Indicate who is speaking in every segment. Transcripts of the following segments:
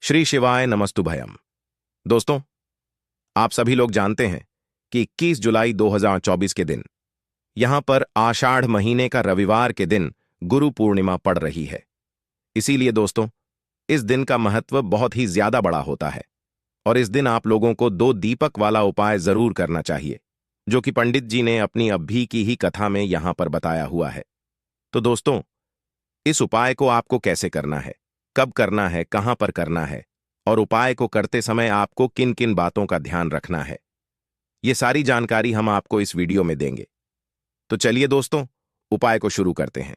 Speaker 1: श्री शिवाय नमस्तुभयम। दोस्तों, आप सभी लोग जानते हैं कि 21 जुलाई 2024 के दिन यहां पर आषाढ़ महीने का रविवार के दिन गुरु पूर्णिमा पड़ रही है। इसीलिए दोस्तों, इस दिन का महत्व बहुत ही ज्यादा बड़ा होता है और इस दिन आप लोगों को 2 दीपक वाला उपाय जरूर करना चाहिए, जो कि पंडित जी ने अपनी अभी की ही कथा में यहां पर बताया हुआ है। तो दोस्तों, इस उपाय को आपको कैसे करना है, कब करना है, कहां पर करना है और उपाय को करते समय आपको किन किन बातों का ध्यान रखना है, ये सारी जानकारी हम आपको इस वीडियो में देंगे। तो चलिए दोस्तों, उपाय को शुरू करते हैं।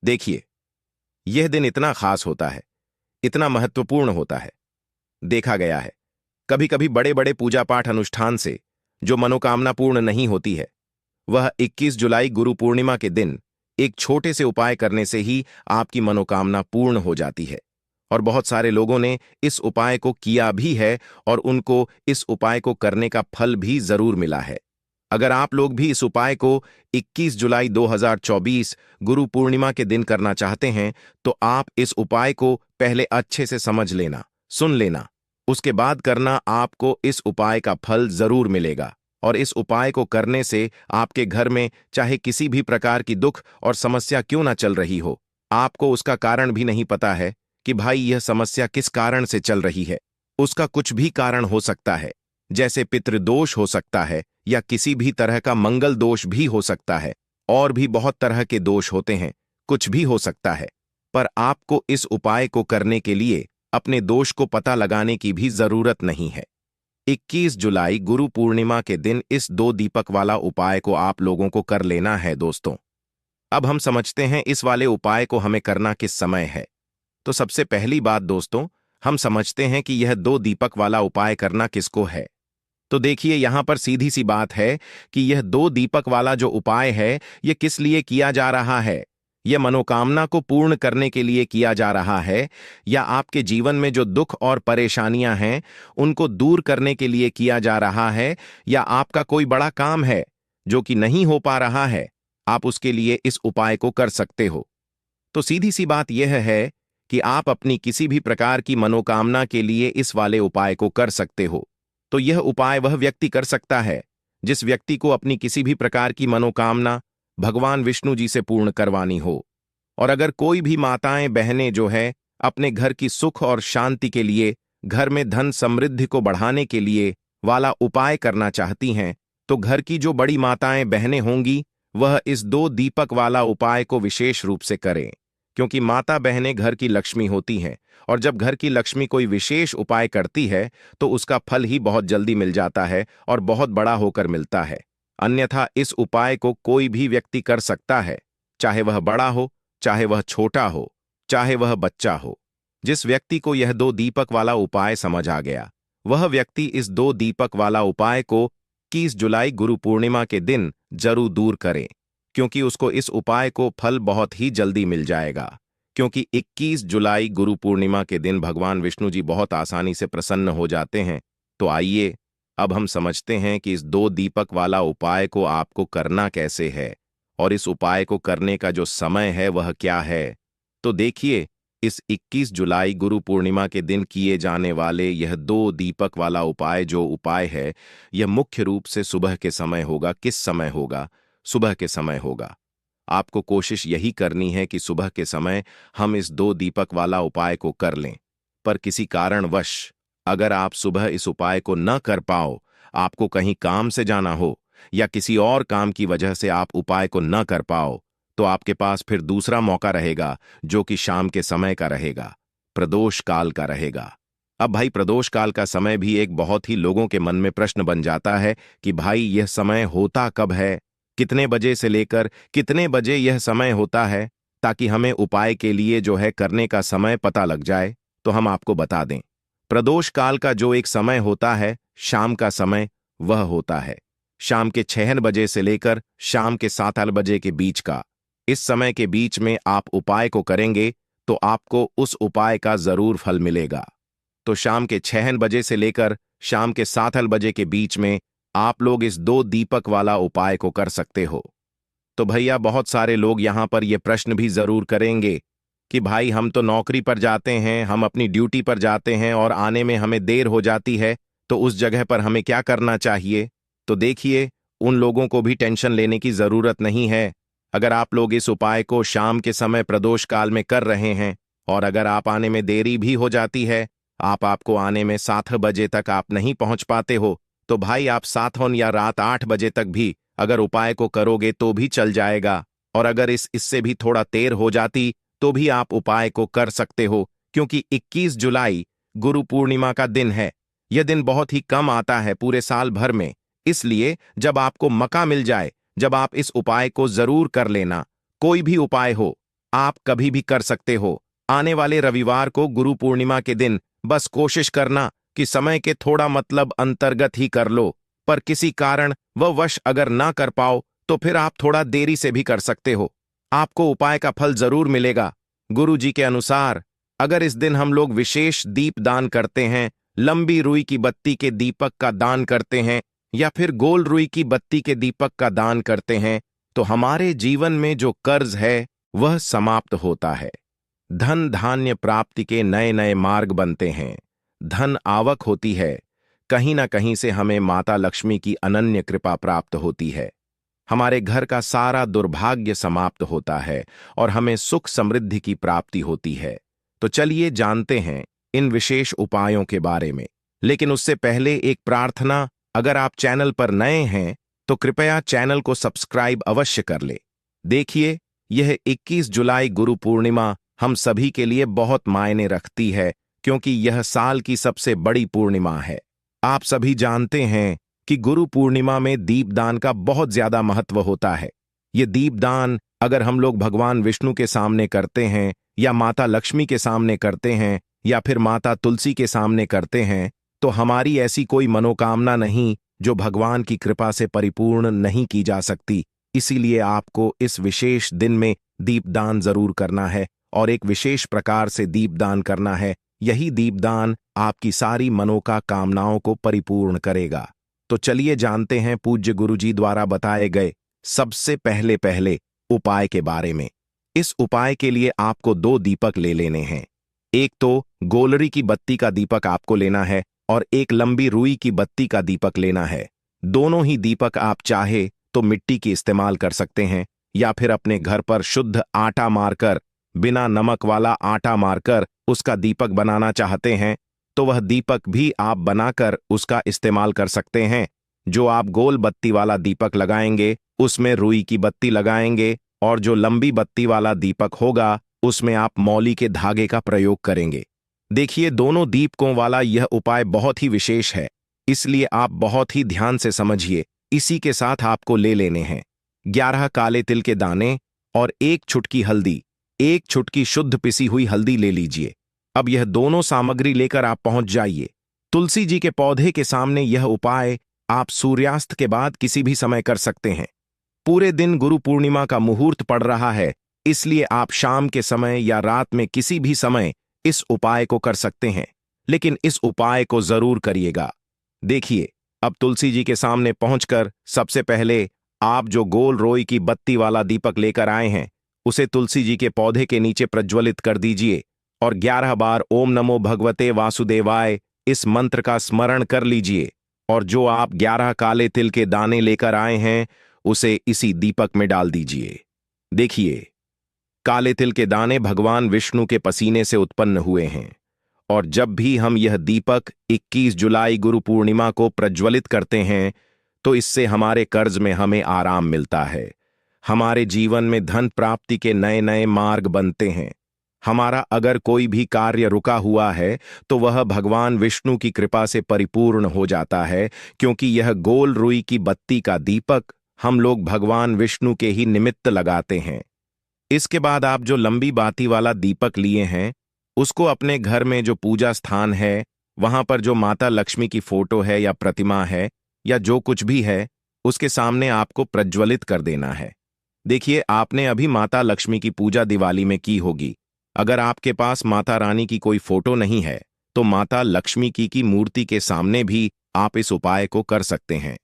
Speaker 1: देखिए, यह दिन इतना खास होता है, इतना महत्वपूर्ण होता है। देखा गया है, कभी कभी बड़े बड़े पूजा पाठ अनुष्ठान से जो मनोकामना पूर्ण नहीं होती है, वह 21 जुलाई गुरु पूर्णिमा के दिन एक छोटे से उपाय करने से ही आपकी मनोकामना पूर्ण हो जाती है। और बहुत सारे लोगों ने इस उपाय को किया भी है और उनको इस उपाय को करने का फल भी जरूर मिला है। अगर आप लोग भी इस उपाय को 21 जुलाई 2024 गुरु पूर्णिमा के दिन करना चाहते हैं, तो आप इस उपाय को पहले अच्छे से समझ लेना, सुन लेना, उसके बाद करना। आपको इस उपाय का फल जरूर मिलेगा और इस उपाय को करने से आपके घर में चाहे किसी भी प्रकार की दुख और समस्या क्यों ना चल रही हो, आपको उसका कारण भी नहीं पता है कि भाई यह समस्या किस कारण से चल रही है। उसका कुछ भी कारण हो सकता है, जैसे पितृदोष हो सकता है या किसी भी तरह का मंगल दोष भी हो सकता है, और भी बहुत तरह के दोष होते हैं, कुछ भी हो सकता है। पर आपको इस उपाय को करने के लिए अपने दोष को पता लगाने की भी जरूरत नहीं है। 21 जुलाई गुरु पूर्णिमा के दिन इस 2 दीपक वाला उपाय को आप लोगों को कर लेना है। दोस्तों, अब हम समझते हैं इस वाले उपाय को हमें करना किस समय है। तो सबसे पहली बात दोस्तों, हम समझते हैं कि यह 2 दीपक वाला उपाय करना किसको है। तो देखिए, यहां पर सीधी सी बात है कि यह 2 दीपक वाला जो उपाय है, यह किस लिए किया जा रहा है। यह मनोकामना को पूर्ण करने के लिए किया जा रहा है, या आपके जीवन में जो दुख और परेशानियां हैं उनको दूर करने के लिए किया जा रहा है, या आपका कोई बड़ा काम है जो कि नहीं हो पा रहा है, आप उसके लिए इस उपाय को कर सकते हो। तो सीधी सी बात यह है कि आप अपनी किसी भी प्रकार की मनोकामना के लिए इस वाले उपाय को कर सकते हो। तो यह उपाय वह व्यक्ति कर सकता है जिस व्यक्ति को अपनी किसी भी प्रकार की मनोकामना भगवान विष्णु जी से पूर्ण करवानी हो। और अगर कोई भी माताएं बहनें जो है अपने घर की सुख और शांति के लिए, घर में धन समृद्धि को बढ़ाने के लिए वाला उपाय करना चाहती हैं, तो घर की जो बड़ी माताएं बहनें होंगी वह इस 2 दीपक वाला उपाय को विशेष रूप से करें, क्योंकि माता बहनें घर की लक्ष्मी होती हैं और जब घर की लक्ष्मी कोई विशेष उपाय करती है तो उसका फल ही बहुत जल्दी मिल जाता है और बहुत बड़ा होकर मिलता है। अन्यथा इस उपाय को कोई भी व्यक्ति कर सकता है, चाहे वह बड़ा हो, चाहे वह छोटा हो, चाहे वह बच्चा हो। जिस व्यक्ति को यह 2 दीपक वाला उपाय समझ आ गया, वह व्यक्ति इस 2 दीपक वाला उपाय को 21 जुलाई गुरु पूर्णिमा के दिन जरूर दूर करे, क्योंकि उसको इस उपाय को फल बहुत ही जल्दी मिल जाएगा। क्योंकि 21 जुलाई गुरु पूर्णिमा के दिन भगवान विष्णु जी बहुत आसानी से प्रसन्न हो जाते हैं। तो आइए, अब हम समझते हैं कि इस 2 दीपक वाला उपाय को आपको करना कैसे है और इस उपाय को करने का जो समय है वह क्या है। तो देखिए, इस 21 जुलाई गुरु पूर्णिमा के दिन किए जाने वाले यह 2 दीपक वाला उपाय जो उपाय है, यह मुख्य रूप से सुबह के समय होगा। किस समय होगा? सुबह के समय होगा। आपको कोशिश यही करनी है कि सुबह के समय हम इस 2 दीपक वाला उपाय को कर लें। पर किसी कारणवश अगर आप सुबह इस उपाय को न कर पाओ, आपको कहीं काम से जाना हो या किसी और काम की वजह से आप उपाय को न कर पाओ, तो आपके पास फिर दूसरा मौका रहेगा, जो कि शाम के समय का रहेगा, प्रदोष काल का रहेगा। अब भाई, प्रदोष काल का समय भी एक बहुत ही लोगों के मन में प्रश्न बन जाता है कि भाई यह समय होता कब है, कितने बजे से लेकर कितने बजे यह समय होता है, ताकि हमें उपाय के लिए जो है करने का समय पता लग जाए। तो हम आपको बता दें, प्रदोष काल का जो एक समय होता है, शाम का समय, वह होता है शाम के 6 बजे से लेकर शाम के 7 बजे के बीच का। इस समय के बीच में आप उपाय को करेंगे तो आपको उस उपाय का जरूर फल मिलेगा। तो शाम के 6 बजे से लेकर शाम के 7 बजे के बीच में आप लोग इस 2 दीपक वाला उपाय को कर सकते हो। तो भैया, बहुत सारे लोग यहां पर यह प्रश्न भी जरूर करेंगे कि भाई हम तो नौकरी पर जाते हैं, हम अपनी ड्यूटी पर जाते हैं और आने में हमें देर हो जाती है, तो उस जगह पर हमें क्या करना चाहिए? तो देखिए, उन लोगों को भी टेंशन लेने की जरूरत नहीं है। अगर आप लोग इस उपाय को शाम के समय प्रदोष काल में कर रहे हैं और अगर आप आने में देरी भी हो जाती है, आपको आने में 7 बजे तक आप नहीं पहुंच पाते हो, तो भाई आप 7 या रात 8 बजे तक भी अगर उपाय को करोगे तो भी चल जाएगा। और अगर इससे भी थोड़ा देर हो जाती तो भी आप उपाय को कर सकते हो, क्योंकि 21 जुलाई गुरु पूर्णिमा का दिन है। यह दिन बहुत ही कम आता है पूरे साल भर में, इसलिए जब आपको मौका मिल जाए, जब आप इस उपाय को जरूर कर लेना। कोई भी उपाय हो, आप कभी भी कर सकते हो। आने वाले रविवार को गुरु पूर्णिमा के दिन बस कोशिश करना कि समय के थोड़ा मतलब अंतर्गत ही कर लो, पर किसी कारण वह वश अगर ना कर पाओ तो फिर आप थोड़ा देरी से भी कर सकते हो। आपको उपाय का फल जरूर मिलेगा। गुरु जी के अनुसार अगर इस दिन हम लोग विशेष दीप दान करते हैं, लंबी रुई की बत्ती के दीपक का दान करते हैं या फिर गोल रुई की बत्ती के दीपक का दान करते हैं, तो हमारे जीवन में जो कर्ज है वह समाप्त होता है। धन धान्य प्राप्ति के नए नए मार्ग बनते हैं, धन आवक होती है। कहीं ना कहीं से हमें माता लक्ष्मी की अनन्य कृपा प्राप्त होती है। हमारे घर का सारा दुर्भाग्य समाप्त होता है और हमें सुख समृद्धि की प्राप्ति होती है। तो चलिए जानते हैं इन विशेष उपायों के बारे में। लेकिन उससे पहले एक प्रार्थना, अगर आप चैनल पर नए हैं तो कृपया चैनल को सब्सक्राइब अवश्य कर ले। देखिए, यह 21 जुलाई गुरु पूर्णिमा हम सभी के लिए बहुत मायने रखती है, क्योंकि यह साल की सबसे बड़ी पूर्णिमा है। आप सभी जानते हैं कि गुरु पूर्णिमा में दीपदान का बहुत ज्यादा महत्व होता है। ये दीपदान अगर हम लोग भगवान विष्णु के सामने करते हैं या माता लक्ष्मी के सामने करते हैं या फिर माता तुलसी के सामने करते हैं, तो हमारी ऐसी कोई मनोकामना नहीं जो भगवान की कृपा से परिपूर्ण नहीं की जा सकती। इसीलिए आपको इस विशेष दिन में दीपदान जरूर करना है और एक विशेष प्रकार से दीपदान करना है। यही दीपदान आपकी सारी मनोकामनाओं को परिपूर्ण करेगा। तो चलिए जानते हैं पूज्य गुरुजी द्वारा बताए गए सबसे पहले उपाय के बारे में। इस उपाय के लिए आपको 2 दीपक ले लेने हैं। एक तो गोलरी की बत्ती का दीपक आपको लेना है और एक लंबी रुई की बत्ती का दीपक लेना है। दोनों ही दीपक आप चाहे तो मिट्टी की इस्तेमाल कर सकते हैं या फिर अपने घर पर शुद्ध आटा मारकर, बिना नमक वाला आटा मारकर उसका दीपक बनाना चाहते हैं तो वह दीपक भी आप बनाकर उसका इस्तेमाल कर सकते हैं। जो आप गोल बत्ती वाला दीपक लगाएंगे उसमें रुई की बत्ती लगाएंगे और जो लंबी बत्ती वाला दीपक होगा उसमें आप मौली के धागे का प्रयोग करेंगे। देखिए, दोनों दीपकों वाला यह उपाय बहुत ही विशेष है, इसलिए आप बहुत ही ध्यान से समझिए। इसी के साथ आपको ले लेने हैं 11 काले तिल के दाने और 1 चुटकी हल्दी। 1 चुटकी शुद्ध पिसी हुई हल्दी ले लीजिए। अब यह दोनों सामग्री लेकर आप पहुंच जाइए तुलसी जी के पौधे के सामने। यह उपाय आप सूर्यास्त के बाद किसी भी समय कर सकते हैं। पूरे दिन गुरु पूर्णिमा का मुहूर्त पड़ रहा है, इसलिए आप शाम के समय या रात में किसी भी समय इस उपाय को कर सकते हैं, लेकिन इस उपाय को जरूर करिएगा। देखिए, अब तुलसी जी के सामने पहुंचकर सबसे पहले आप जो गोल रोई की बत्ती वाला दीपक लेकर आए हैं उसे तुलसी जी के पौधे के नीचे प्रज्वलित कर दीजिए और 11 बार ओम नमो भगवते वासुदेवाय इस मंत्र का स्मरण कर लीजिए। और जो आप 11 काले तिल के दाने लेकर आए हैं उसे इसी दीपक में डाल दीजिए। देखिए, काले तिल के दाने भगवान विष्णु के पसीने से उत्पन्न हुए हैं और जब भी हम यह दीपक 21 जुलाई गुरु पूर्णिमा को प्रज्वलित करते हैं तो इससे हमारे कर्ज में हमें आराम मिलता है। हमारे जीवन में धन प्राप्ति के नए नए मार्ग बनते हैं। हमारा अगर कोई भी कार्य रुका हुआ है तो वह भगवान विष्णु की कृपा से परिपूर्ण हो जाता है, क्योंकि यह गोल रुई की बत्ती का दीपक हम लोग भगवान विष्णु के ही निमित्त लगाते हैं। इसके बाद आप जो लंबी बाती वाला दीपक लिए हैं उसको अपने घर में जो पूजा स्थान है वहां पर जो माता लक्ष्मी की फोटो है या प्रतिमा है या जो कुछ भी है उसके सामने आपको प्रज्वलित कर देना है। देखिए, आपने अभी माता लक्ष्मी की पूजा दिवाली में की होगी। अगर आपके पास माता रानी की कोई फोटो नहीं है तो माता लक्ष्मी की मूर्ति के सामने भी आप इस उपाय को कर सकते हैं।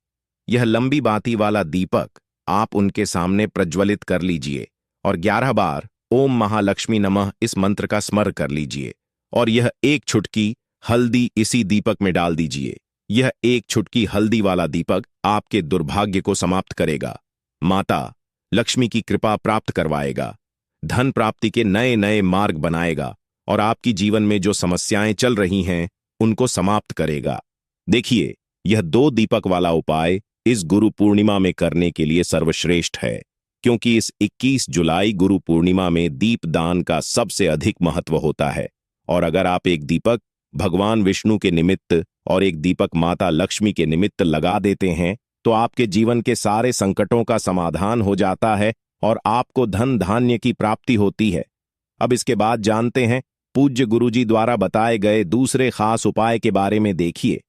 Speaker 1: यह लंबी बाती वाला दीपक आप उनके सामने प्रज्वलित कर लीजिए और 11 बार ओम महालक्ष्मी नमः इस मंत्र का स्मरण कर लीजिए और यह एक चुटकी हल्दी इसी दीपक में डाल दीजिए। यह एक चुटकी हल्दी वाला दीपक आपके दुर्भाग्य को समाप्त करेगा, माता लक्ष्मी की कृपा प्राप्त करवाएगा, धन प्राप्ति के नए नए मार्ग बनाएगा और आपकी जीवन में जो समस्याएं चल रही हैं उनको समाप्त करेगा। देखिए, यह 2 दीपक वाला उपाय इस गुरु पूर्णिमा में करने के लिए सर्वश्रेष्ठ है, क्योंकि इस 21 जुलाई गुरु पूर्णिमा में दीपदान का सबसे अधिक महत्व होता है। और अगर आप एक दीपक भगवान विष्णु के निमित्त और एक दीपक माता लक्ष्मी के निमित्त लगा देते हैं तो आपके जीवन के सारे संकटों का समाधान हो जाता है और आपको धन धान्य की प्राप्ति होती है। अब इसके बाद जानते हैं पूज्य गुरुजी द्वारा बताए गए दूसरे खास उपाय के बारे में। देखिए,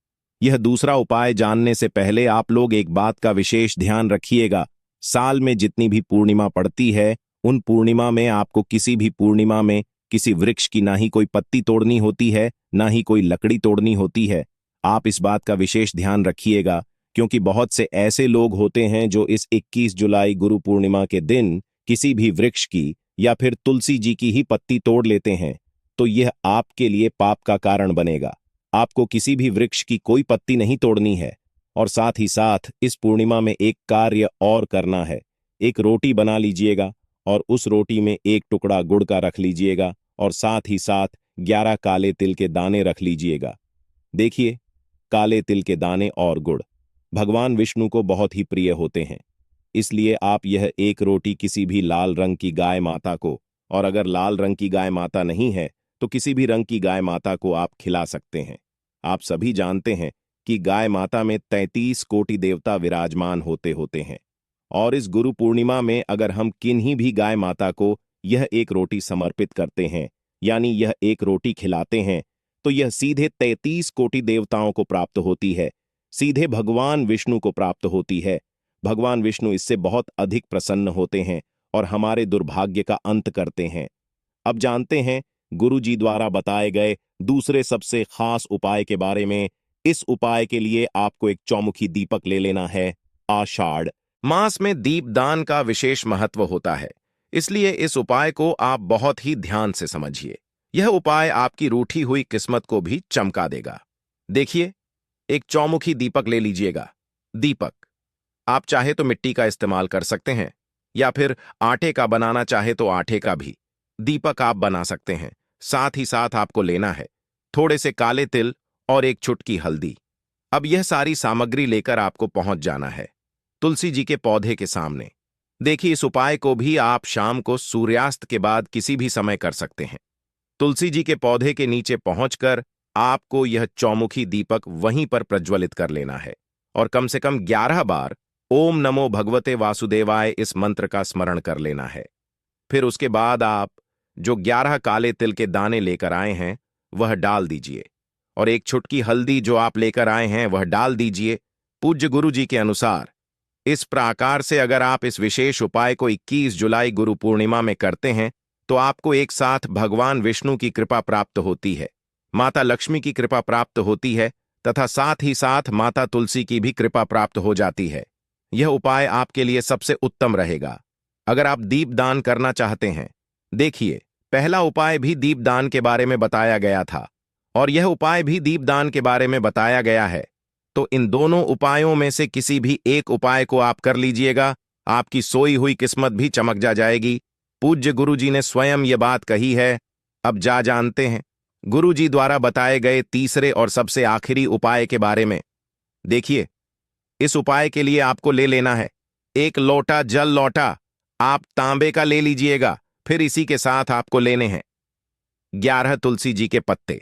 Speaker 1: यह दूसरा उपाय जानने से पहले आप लोग एक बात का विशेष ध्यान रखिएगा। साल में जितनी भी पूर्णिमा पड़ती है, उन पूर्णिमा में आपको किसी भी पूर्णिमा में किसी वृक्ष की ना ही कोई पत्ती तोड़नी होती है, ना ही कोई लकड़ी तोड़नी होती है। आप इस बात का विशेष ध्यान रखिएगा, क्योंकि बहुत से ऐसे लोग होते हैं जो इस 21 जुलाई गुरु पूर्णिमा के दिन किसी भी वृक्ष की या फिर तुलसी जी की ही पत्ती तोड़ लेते हैं, तो यह आपके लिए पाप का कारण बनेगा। आपको किसी भी वृक्ष की कोई पत्ती नहीं तोड़नी है। और साथ ही साथ इस पूर्णिमा में एक कार्य और करना है। एक रोटी बना लीजिएगा और उस रोटी में एक टुकड़ा गुड़ का रख लीजिएगा और साथ ही साथ 11 काले तिल के दाने रख लीजिएगा। देखिए, काले तिल के दाने और गुड़ भगवान विष्णु को बहुत ही प्रिय होते हैं, इसलिए आप यह एक रोटी किसी भी लाल रंग की गाय माता को, और अगर लाल रंग की गाय माता नहीं है तो किसी भी रंग की गाय माता को आप खिला सकते हैं। आप सभी जानते हैं कि गाय माता में 33 कोटि देवता विराजमान होते हैं, और इस गुरु पूर्णिमा में अगर हम किन्हीं भी गाय माता को यह एक रोटी समर्पित करते हैं, यानी यह एक रोटी खिलाते हैं, तो यह सीधे 33 कोटि देवताओं को प्राप्त होती है, सीधे भगवान विष्णु को प्राप्त होती है। भगवान विष्णु इससे बहुत अधिक प्रसन्न होते हैं और हमारे दुर्भाग्य का अंत करते हैं। अब जानते हैं गुरु जी द्वारा बताए गए दूसरे सबसे खास उपाय के बारे में। इस उपाय के लिए आपको एक चौमुखी दीपक ले लेना है। आषाढ़ मास में दीपदान का विशेष महत्व होता है, इसलिए इस उपाय को आप बहुत ही ध्यान से समझिए। यह उपाय आपकी रूठी हुई किस्मत को भी चमका देगा। देखिए, एक चौमुखी दीपक ले लीजिएगा। दीपक आप चाहे तो मिट्टी का इस्तेमाल कर सकते हैं, या फिर आटे का बनाना चाहे तो आटे का भी दीपक आप बना सकते हैं। साथ ही साथ आपको लेना है थोड़े से काले तिल और एक चुटकी हल्दी। अब यह सारी सामग्री लेकर आपको पहुंच जाना है तुलसी जी के पौधे के सामने। देखिए, इस उपाय को भी आप शाम को सूर्यास्त के बाद किसी भी समय कर सकते हैं। तुलसी जी के पौधे के नीचे पहुंचकर आपको यह चौमुखी दीपक वहीं पर प्रज्वलित कर लेना है और कम से कम 11 बार ओम नमो भगवते वासुदेवाय इस मंत्र का स्मरण कर लेना है। फिर उसके बाद आप जो 11 काले तिल के दाने लेकर आए हैं वह डाल दीजिए और एक चुटकी हल्दी जो आप लेकर आए हैं वह डाल दीजिए पूज्य गुरु जी के अनुसार। इस प्रकार से अगर आप इस विशेष उपाय को 21 जुलाई गुरु पूर्णिमा में करते हैं तो आपको एक साथ भगवान विष्णु की कृपा प्राप्त होती है, माता लक्ष्मी की कृपा प्राप्त होती है तथा साथ ही साथ माता तुलसी की भी कृपा प्राप्त हो जाती है। यह उपाय आपके लिए सबसे उत्तम रहेगा अगर आप दीपदान करना चाहते हैं। देखिए, पहला उपाय भी दीपदान के बारे में बताया गया था और यह उपाय भी दीपदान के बारे में बताया गया है, तो इन दोनों उपायों में से किसी भी एक उपाय को आप कर लीजिएगा, आपकी सोई हुई किस्मत भी चमक जाएगी। पूज्य गुरु जी ने स्वयं ये बात कही है। अब जानते हैं गुरु जी द्वारा बताए गए तीसरे और सबसे आखिरी उपाय के बारे में। देखिए, इस उपाय के लिए आपको ले लेना है एक लोटा जल लोटा, आप तांबे का ले लीजिएगा। फिर इसी के साथ आपको लेने हैं 11 तुलसी जी के पत्ते।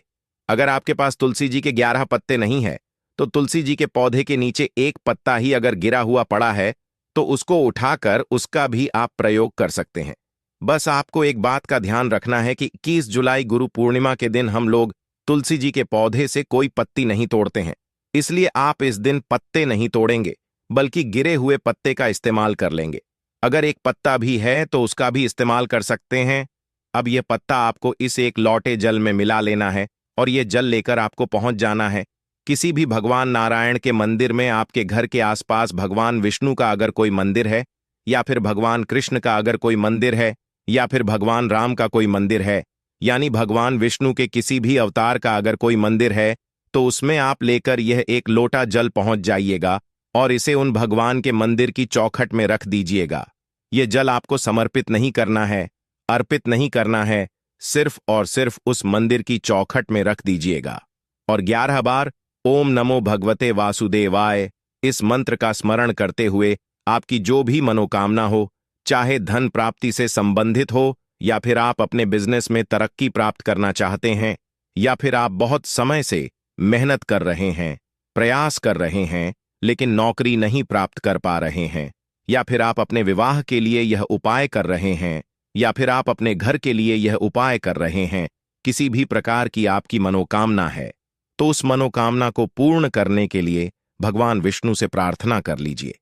Speaker 1: अगर आपके पास तुलसी जी के 11 पत्ते नहीं है तो तुलसी जी के पौधे के नीचे एक पत्ता ही अगर गिरा हुआ पड़ा है तो उसको उठाकर उसका भी आप प्रयोग कर सकते हैं। बस आपको एक बात का ध्यान रखना है कि 21 जुलाई गुरु पूर्णिमा के दिन हम लोग तुलसी जी के पौधे से कोई पत्ती नहीं तोड़ते हैं, इसलिए आप इस दिन पत्ते नहीं तोड़ेंगे बल्कि गिरे हुए पत्ते का इस्तेमाल कर लेंगे। अगर एक पत्ता भी है तो उसका भी इस्तेमाल कर सकते हैं। अब यह पत्ता आपको इस एक लौटे जल में मिला लेना है और यह जल लेकर आपको पहुंच जाना है किसी भी भगवान नारायण के मंदिर में। आपके घर के आसपास भगवान विष्णु का अगर कोई मंदिर है या फिर भगवान कृष्ण का अगर कोई मंदिर है या फिर भगवान राम का कोई मंदिर है, यानी भगवान विष्णु के किसी भी अवतार का अगर कोई मंदिर है, तो उसमें आप लेकर यह एक लोटा जल पहुंच जाइएगा और इसे उन भगवान के मंदिर की चौखट में रख दीजिएगा। ये जल आपको समर्पित नहीं करना है, अर्पित नहीं करना है, सिर्फ और सिर्फ उस मंदिर की चौखट में रख दीजिएगा और 11 बार ओम नमो भगवते वासुदेवाय इस मंत्र का स्मरण करते हुए आपकी जो भी मनोकामना हो, चाहे धन प्राप्ति से संबंधित हो, या फिर आप अपने बिजनेस में तरक्की प्राप्त करना चाहते हैं, या फिर आप बहुत समय से मेहनत कर रहे हैं, प्रयास कर रहे हैं, लेकिन नौकरी नहीं प्राप्त कर पा रहे हैं, या फिर आप अपने विवाह के लिए यह उपाय कर रहे हैं, या फिर आप अपने घर के लिए यह उपाय कर रहे हैं, किसी भी प्रकार की आपकी मनोकामना है, तो उस मनोकामना को पूर्ण करने के लिए भगवान विष्णु से प्रार्थना कर लीजिए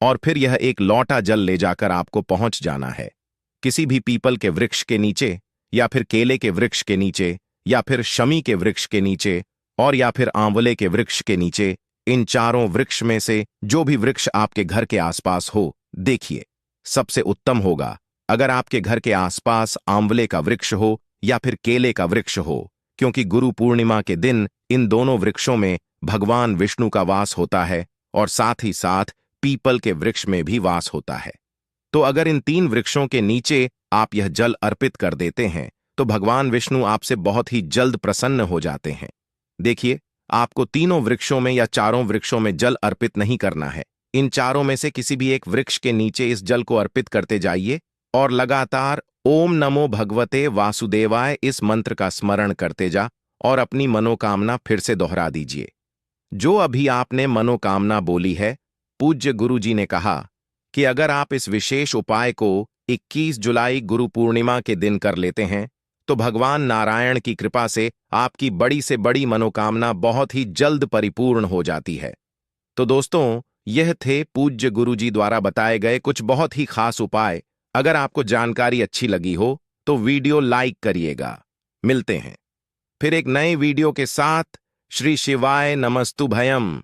Speaker 1: और फिर यह एक लौटा जल ले जाकर आपको पहुंच जाना है किसी भी पीपल के वृक्ष के नीचे, या फिर केले के वृक्ष के नीचे, या फिर शमी के वृक्ष के नीचे, और या फिर आंवले के वृक्ष के नीचे। इन चारों वृक्ष में से जो भी वृक्ष आपके घर के आसपास हो, देखिए सबसे उत्तम होगा अगर आपके घर के आसपास आंवले का वृक्ष हो या फिर केले का वृक्ष हो, क्योंकि गुरु पूर्णिमा के दिन इन दोनों वृक्षों में भगवान विष्णु का वास होता है और साथ ही साथ पीपल के वृक्ष में भी वास होता है। तो अगर इन 3 वृक्षों के नीचे आप यह जल अर्पित कर देते हैं, तो भगवान विष्णु आपसे बहुत ही जल्द प्रसन्न हो जाते हैं। देखिए, आपको तीनों वृक्षों में या चारों वृक्षों में जल अर्पित नहीं करना है। इन चारों में से किसी भी एक वृक्ष के नीचे इस जल को अर्पित करते जाइए और लगातार ओम नमो भगवते वासुदेवाय इस मंत्र का स्मरण करते जा और अपनी मनोकामना फिर से दोहरा दीजिए। जो अभी आपने मनोकामना बोली है, पूज्य गुरु जी ने कहा कि अगर आप इस विशेष उपाय को 21 जुलाई गुरु पूर्णिमा के दिन कर लेते हैं, तो भगवान नारायण की कृपा से आपकी बड़ी से बड़ी मनोकामना बहुत ही जल्द परिपूर्ण हो जाती है। तो दोस्तों, यह थे पूज्य गुरु जी द्वारा बताए गए कुछ बहुत ही खास उपाय। अगर आपको जानकारी अच्छी लगी हो तो वीडियो लाइक करिएगा। मिलते हैं फिर एक नए वीडियो के साथ। श्री शिवाय नमस्तुभयम।